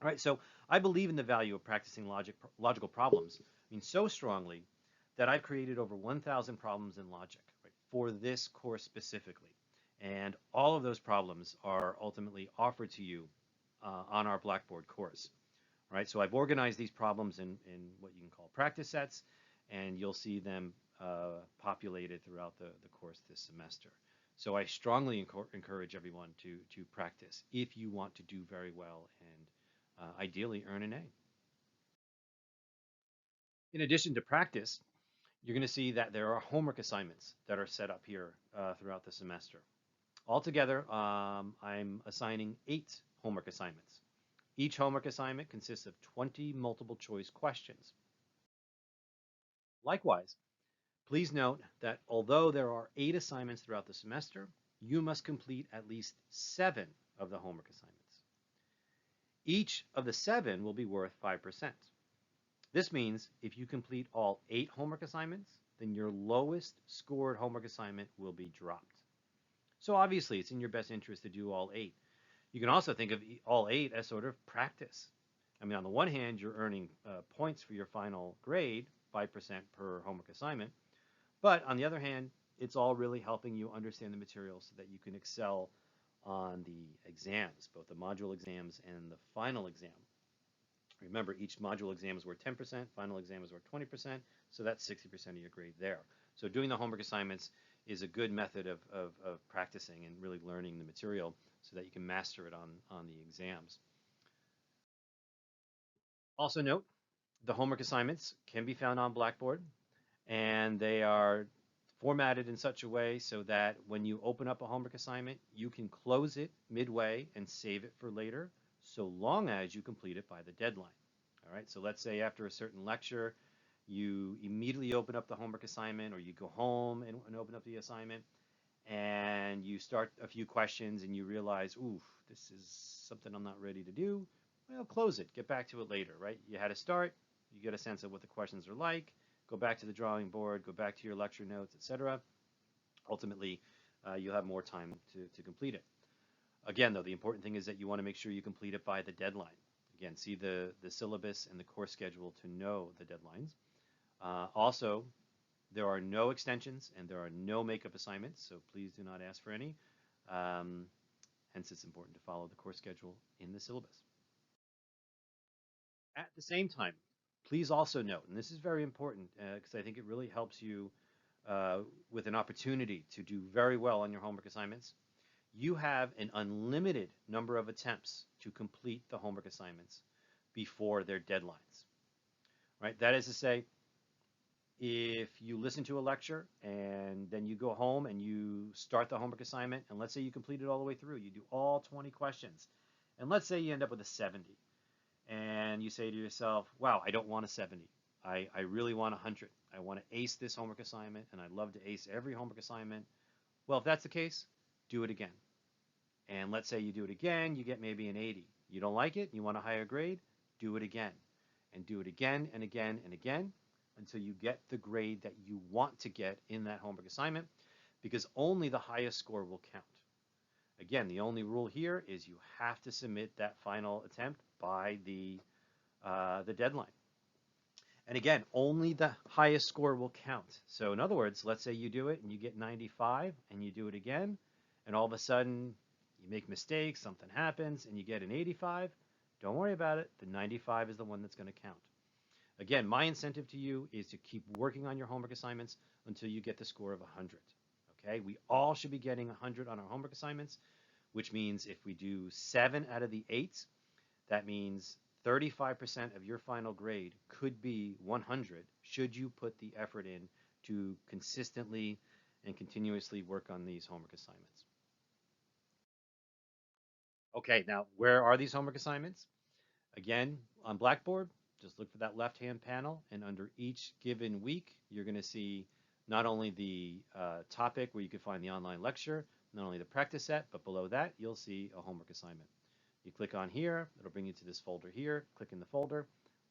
All right, so I believe in the value of practicing logical problems. I mean, so strongly that I've created over 1,000 problems in logic, right, for this course specifically. And all of those problems are ultimately offered to you on our Blackboard course. Right, so I've organized these problems in what you can call practice sets, and you'll see them populated throughout the course this semester. So I strongly encourage everyone to practice if you want to do very well and ideally earn an A. In addition to practice, you're going to see that there are homework assignments that are set up here throughout the semester. Altogether, I'm assigning 8 homework assignments. Each homework assignment consists of 20 multiple choice questions. Likewise, please note that although there are 8 assignments throughout the semester, you must complete at least 7 of the homework assignments. Each of the 7 will be worth 5%. This means if you complete all 8 homework assignments, then your lowest scored homework assignment will be dropped. So obviously, it's in your best interest to do all 8. You can also think of all 8 as sort of practice. I mean, on the one hand, you're earning points for your final grade, 5% per homework assignment. But on the other hand, it's all really helping you understand the material so that you can excel on the exams, both the module exams and the final exam. Remember, each module exam is worth 10%, final exam is worth 20%, so that's 60% of your grade there. So doing the homework assignments is a good method of practicing and really learning the material so that you can master it on the exams. Also note, the homework assignments can be found on Blackboard, and they are formatted in such a way so that when you open up a homework assignment, you can close it midway and save it for later, so long as you complete it by the deadline. All right, so let's say after a certain lecture, you immediately open up the homework assignment, or you go home and open up the assignment, and you start a few questions and you realize, ooh, this is something I'm not ready to do. Well, close it, get back to it later, right? You had a start, you get a sense of what the questions are like, go back to the drawing board, go back to your lecture notes, etc. Ultimately, you'll have more time to complete it. Again, though, the important thing is that you want to make sure you complete it by the deadline. Again, see the syllabus and the course schedule to know the deadlines. Also, there are no extensions and there are no makeup assignments, so please do not ask for any. Um, Hence, it's important to follow the course schedule in the syllabus. At the same time, please also note, and this is very important because I think it really helps you uh, with an opportunity to do very well on your homework assignments. You have an unlimited number of attempts to complete the homework assignments before their deadlines, right? That is to say, if you listen to a lecture and then you go home and you start the homework assignment, and let's say you complete it all the way through, you do all 20 questions, and let's say you end up with a 70, and you say to yourself, wow, I don't want a 70. I really want a 100. I want to ace this homework assignment, and I'd love to ace every homework assignment. Well, if that's the case, do it again. And let's say you do it again, you get maybe an 80. You don't like it, you want a higher grade, do it again. And do it again and again and again until you get the grade that you want to get in that homework assignment, because only the highest score will count. Again, the only rule here is you have to submit that final attempt by the deadline. And again, only the highest score will count. So in other words, let's say you do it and you get 95 and you do it again, and all of a sudden you make mistakes, something happens, and you get an 85. Don't worry about it. The 95 is the one that's going to count. Again, my incentive to you is to keep working on your homework assignments until you get the score of 100. Okay, we all should be getting 100 on our homework assignments, which means if we do 7 out of the 8, that means 35% of your final grade could be 100 should you put the effort in to consistently and continuously work on these homework assignments. Okay, now where are these homework assignments? Again, on Blackboard, just look for that left-hand panel, and under each given week, you're going to see not only the topic where you can find the online lecture, not only the practice set, but below that, you'll see a homework assignment. You click on here, it'll bring you to this folder here, click in the folder.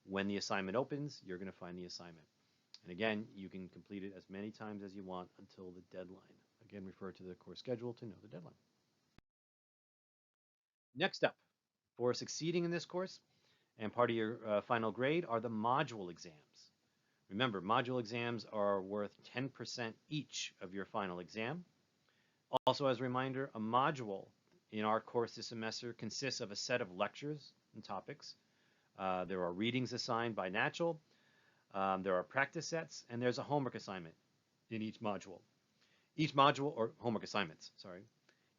When the assignment opens, you're going to find the assignment. And again, you can complete it as many times as you want until the deadline. Again, refer to the course schedule to know the deadline. Next up, for succeeding in this course, and part of your final grade are the module exams. Remember, module exams are worth 10% each of your final exam. Also, as a reminder, a module in our course this semester consists of a set of lectures and topics. There are readings assigned by Natural. There are practice sets, and there's a homework assignment in each module. Each module, or homework assignments, sorry.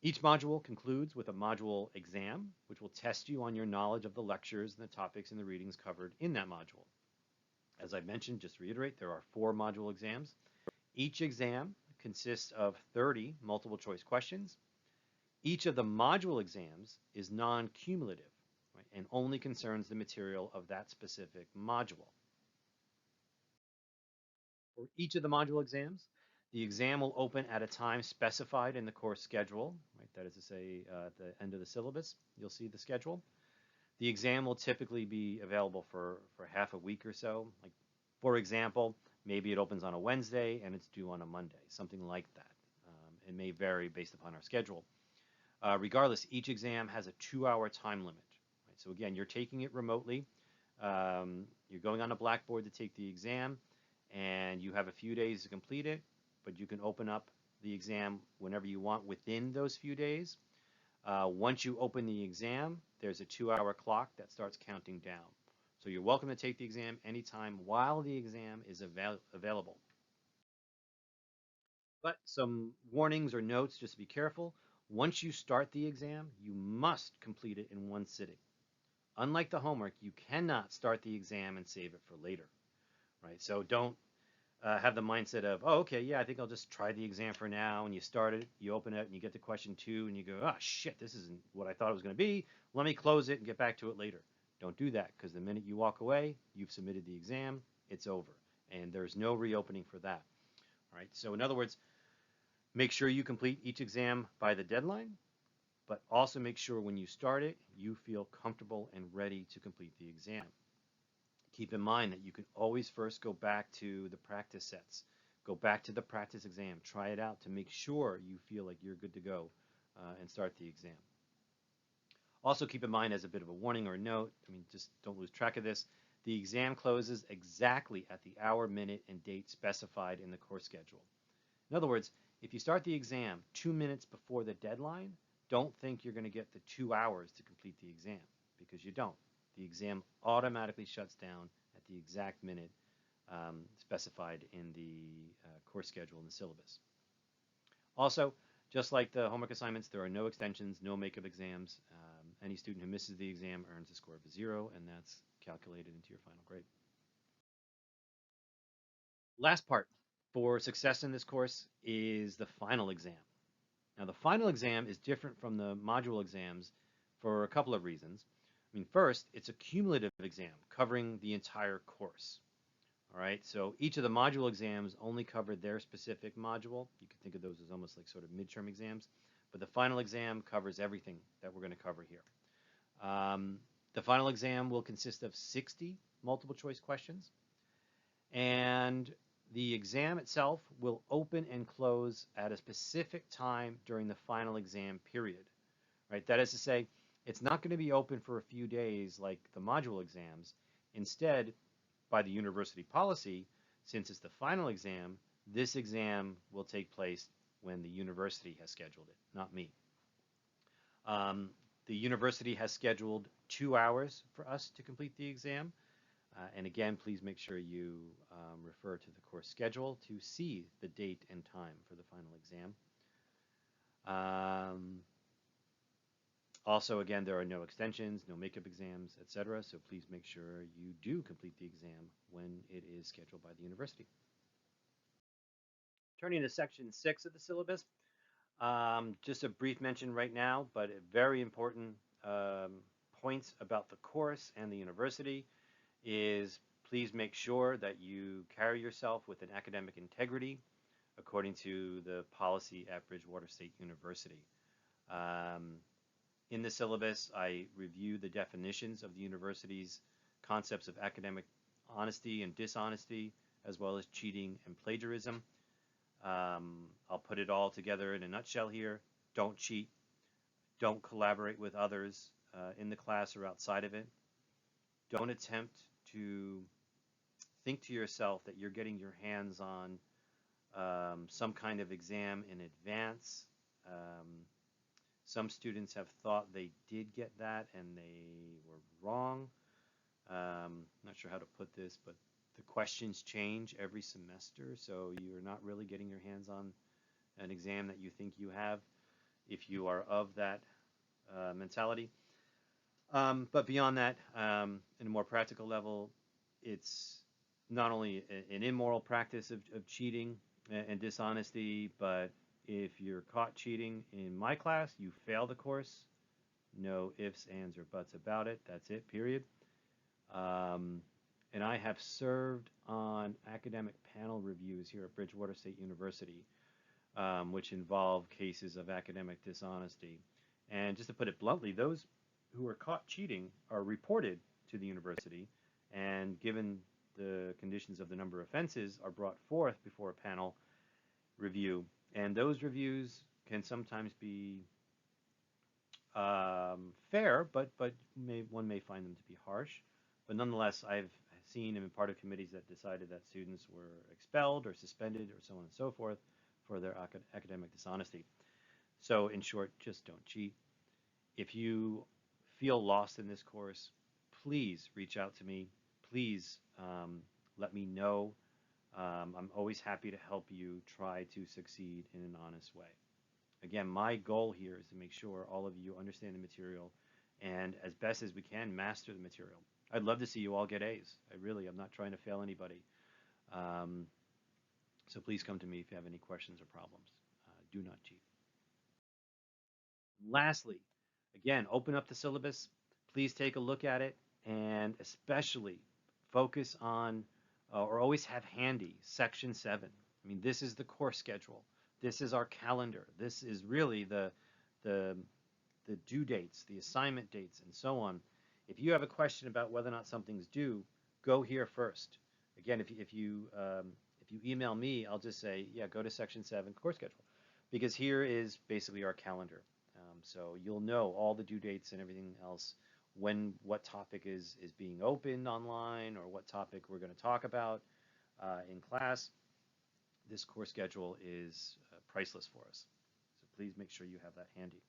Each module concludes with a module exam, which will test you on your knowledge of the lectures and the topics and the readings covered in that module. As I mentioned, just to reiterate, there are 4 module exams. Each exam consists of 30 multiple choice questions. Each of the module exams is non-cumulative, right, and only concerns the material of that specific module. For each of the module exams, the exam will open at a time specified in the course schedule, right? That is to say, at the end of the syllabus, you'll see the schedule. The exam will typically be available for half a week or so. Like, for example, maybe it opens on a Wednesday and it's due on a Monday, something like that. It may vary based upon our schedule. Regardless, each exam has a 2-hour time limit. Right? So again, you're taking it remotely. You're going on a Blackboard to take the exam, and you have a few days to complete it, but you can open up the exam whenever you want within those few days. Once you open the exam, there's a 2-hour clock that starts counting down. So you're welcome to take the exam anytime while the exam is available. But some warnings or notes, just to be careful. Once you start the exam, you must complete it in one sitting. Unlike the homework, you cannot start the exam and save it for later, right? So don't have the mindset of, oh, okay, yeah, I think I'll just try the exam for now. And you start it, you open it, and you get to question 2, and you go, oh, shit, this isn't what I thought it was going to be. Let me close it and get back to it later. Don't do that, because the minute you walk away, you've submitted the exam, it's over. And there's no reopening for that. All right, so in other words, make sure you complete each exam by the deadline, but also make sure when you start it, you feel comfortable and ready to complete the exam. Keep in mind that you can always first go back to the practice sets. Go back to the practice exam. Try it out to make sure you feel like you're good to go and start the exam. Also keep in mind, as a bit of a warning or a note, I mean, just don't lose track of this, The exam closes exactly at the hour, minute, and date specified in the course schedule. In other words, if you start the exam 2 minutes before the deadline, don't think you're going to get the 2 hours to complete the exam, because you don't. The exam automatically shuts down at the exact minute specified in the course schedule and the syllabus. Also, just like the homework assignments, there are no extensions, no makeup exams. Any student who misses the exam earns a score of 0, and that's calculated into your final grade. Last part for success in this course is the final exam. Now, the final exam is different from the module exams for a couple of reasons. I mean, first, it's a cumulative exam covering the entire course. All right, so each of the module exams only covered their specific module. You can think of those as almost like sort of midterm exams, but the final exam covers everything that we're going to cover here. The final exam will consist of 60 multiple choice questions, and the exam itself will open and close at a specific time during the final exam period, right? That is to say, it's not going to be open for a few days like the module exams. Instead, by the university policy, since it's the final exam, this exam will take place when the university has scheduled it, not me. The university has scheduled 2 hours for us to complete the exam. And again, please make sure you refer to the course schedule to see the date and time for the final exam. Also, again, there are no extensions, no makeup exams, etc. So please make sure you do complete the exam when it is scheduled by the university. Turning to section 6 of the syllabus, just a brief mention right now, but very important points about the course and the university is please make sure that you carry yourself with an academic integrity according to the policy at Bridgewater State University. In the syllabus, I review the definitions of the university's concepts of academic honesty and dishonesty, as well as cheating and plagiarism. I'll put it all together in a nutshell here. Don't cheat. Don't collaborate with others in the class or outside of it. Don't attempt to think to yourself that you're getting your hands on some kind of exam in advance. Some students have thought they did get that and they were wrong. Not sure how to put this, but the questions change every semester, so you're not really getting your hands on an exam that you think you have if you are of that mentality. But beyond that, in a more practical level, it's not only an immoral practice of cheating and dishonesty, but if you're caught cheating in my class, you fail the course. No ifs, ands, or buts about it. That's it, period. And I have served on academic panel reviews here at Bridgewater State University, which involve cases of academic dishonesty. And just to put it bluntly, those who are caught cheating are reported to the university, and given the conditions of the number of offenses, are brought forth before a panel review. And those reviews can sometimes be fair, but one may find them to be harsh. But nonetheless, I've seen and been part of committees that decided that students were expelled or suspended or so on and so forth for their academic dishonesty. So in short, just don't cheat. If you feel lost in this course, please reach out to me. Please let me know. I'm always happy to help you try to succeed in an honest way. Again, my goal here is to make sure all of you understand the material and as best as we can master the material. I'd love to see you all get A's. I'm not trying to fail anybody. So please come to me if you have any questions or problems. Do not cheat. Lastly, again, open up the syllabus. Please take a look at it and especially focus on or always have handy section 7. I mean, this is the course schedule. This is our calendar. This is really the due dates, the assignment dates, and so on. If you have a question about whether or not something's due, go here first. Again, if you email me, I'll just say, yeah, go to section 7 course schedule, because here is basically our calendar. So you'll know all the due dates and everything else what topic is being opened online or what topic we're going to talk about in class, this course schedule is priceless for us. So please make sure you have that handy.